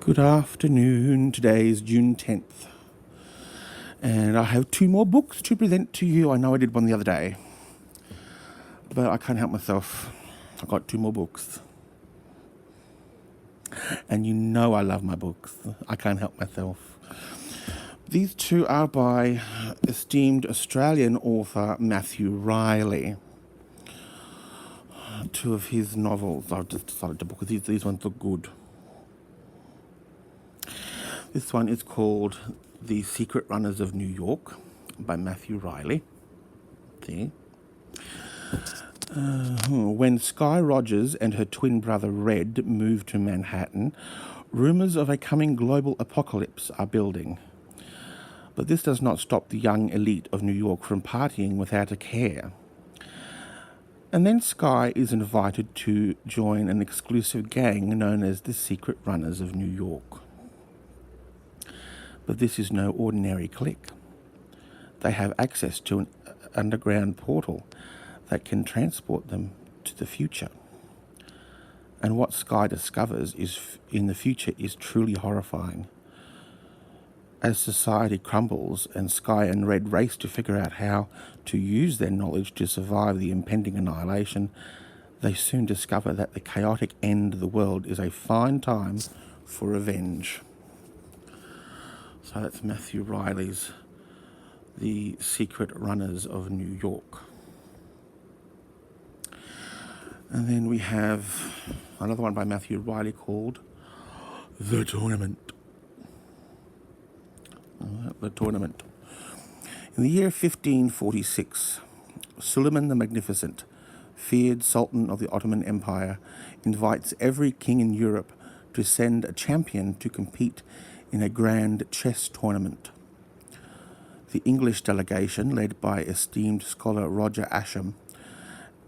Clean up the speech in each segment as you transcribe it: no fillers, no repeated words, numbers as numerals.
Good afternoon. Today is June 10th. And I have 2 more books to present to you. I know I did one the other day, but I can't help myself. I've got 2 more books. And you know I love my books. I can't help myself. These 2 are by esteemed Australian author Matthew Riley. 2 of his novels. I've just decided to book these ones look good. This one is called The Secret Runners of New York by Matthew Riley. See? When Sky Rogers and her twin brother Red move to Manhattan, rumours of a coming global apocalypse are building. But this does not stop the young elite of New York from partying without a care. And then Sky is invited to join an exclusive gang known as the Secret Runners of New York. But this is no ordinary clique. They have access to an underground portal that can transport them to the future. And what Sky discovers in the future is truly horrifying. As society crumbles and Sky and Red race to figure out how to use their knowledge to survive the impending annihilation, they soon discover that the chaotic end of the world is a fine time for revenge. So that's Matthew Riley's The Secret Runners of New York. And then we have another one by Matthew Riley called The Tournament. The Tournament. In the year 1546, Suleiman the Magnificent, feared Sultan of the Ottoman Empire, invites every king in Europe to send a champion to compete in a grand chess tournament. The English delegation, led by esteemed scholar Roger Ascham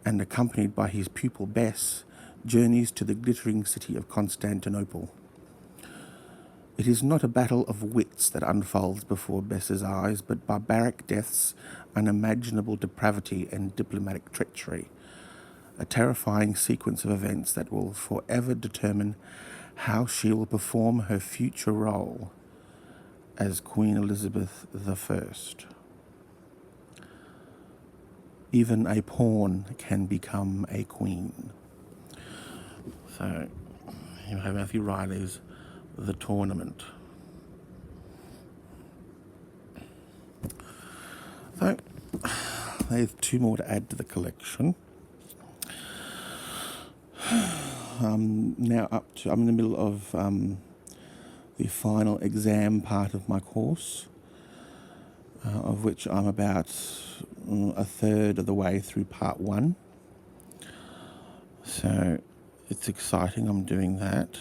and accompanied by his pupil Bess, journeys to the glittering city of Constantinople. It is not a battle of wits that unfolds before Bess's eyes, but barbaric deaths, unimaginable depravity and diplomatic treachery, a terrifying sequence of events that will forever determine how she will perform her future role as Queen Elizabeth I. Even a pawn can become a queen. So, you have Matthew Riley's The Tournament. So, there's 2 more to add to the collection. I'm in the middle of the final exam part of my course, of which I'm about a third of the way through part 1. So it's exciting. I'm doing that.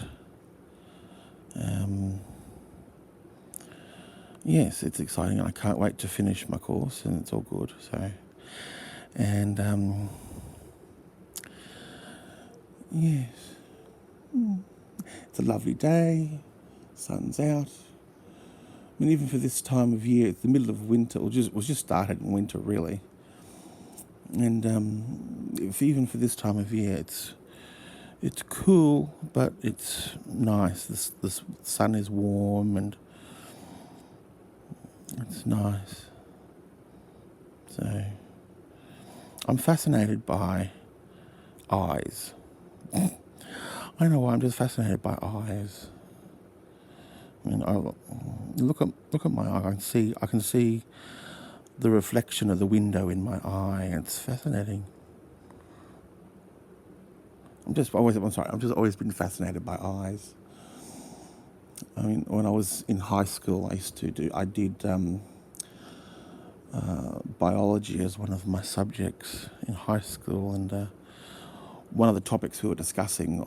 Yes, it's exciting. I can't wait to finish my course, and it's all good. So, and yes, it's a lovely day. Sun's out. I mean, even for this time of year, it's the middle of winter, or was just started in winter, really. And even for this time of year, it's cool, but it's nice. The sun is warm and it's nice. So I'm fascinated by eyes. I don't know why, I'm just fascinated by eyes. I mean, look at my eye. I can see the reflection of the window in my eye. It's fascinating. I've just always been fascinated by eyes. I mean, when I was in high school, I did biology as one of my subjects in high school, and one of the topics we were discussing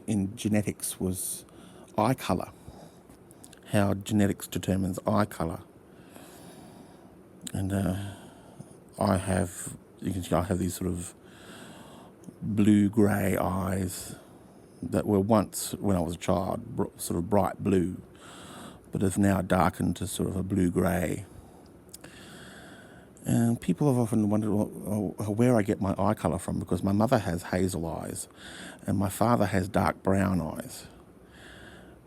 in genetics was eye colour. How genetics determines eye colour. And I have these sort of blue-grey eyes that were once, when I was a child, sort of bright blue, but have now darkened to sort of a blue-grey. And people have often wondered where I get my eye colour from, because my mother has hazel eyes and my father has dark brown eyes.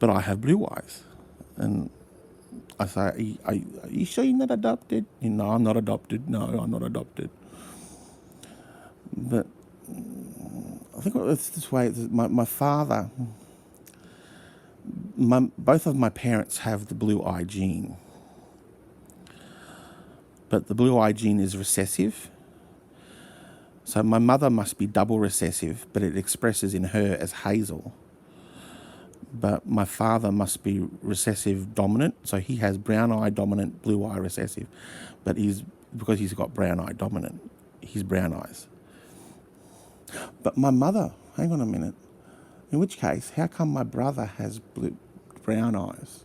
but I have blue eyes. And I say, are you sure you're not adopted? No, I'm not adopted. No, I'm not adopted. But I think it's this way. My father, both of my parents have the blue eye gene. But the blue eye gene is recessive. So my mother must be double recessive, but it expresses in her as hazel. But my father must be recessive dominant, so he has brown eye dominant, blue eye recessive. But because he's got brown eye dominant, he's brown eyes. But my mother, hang on a minute. In which case, how come my brother has brown eyes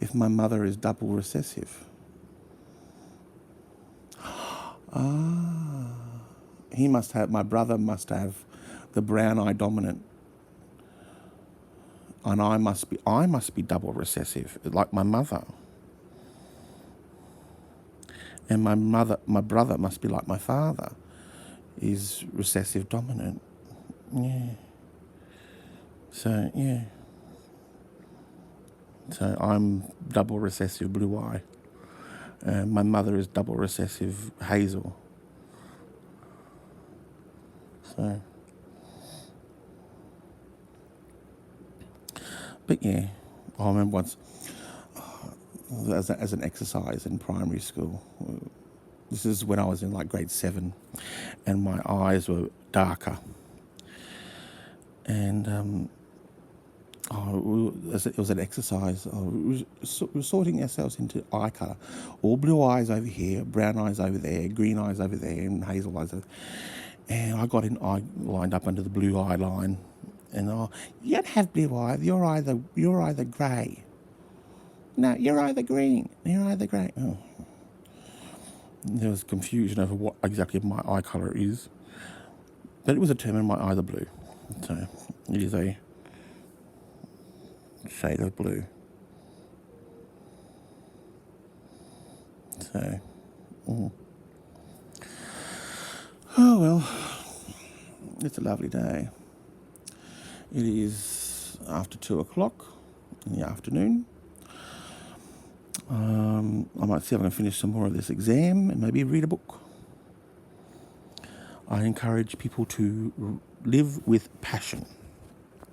if my mother is double recessive? Ah, my brother must have the brown eye dominant, and I must be double recessive, like my mother. And my brother must be like my father, is recessive dominant. Yeah. So, yeah. So I'm double recessive blue eye. And my mother is double recessive hazel. So. But yeah, I remember once, as an exercise in primary school, this is when I was in like grade 7, and my eyes were darker. And it was an exercise. We were sorting ourselves into eye colour. All blue eyes over here, brown eyes over there, green eyes over there, and hazel eyes over there. And I lined up under the blue eye line. And you don't have blue eyes. You're either grey. No, you're either green. You're either grey. Oh. There was confusion over what exactly my eye colour is, but it was determined my eyes are blue. So it is a shade of blue. So, oh well, it's a lovely day. It is after 2:00 in the afternoon. I might see if I can finish some more of this exam and maybe read a book. I encourage people to live with passion.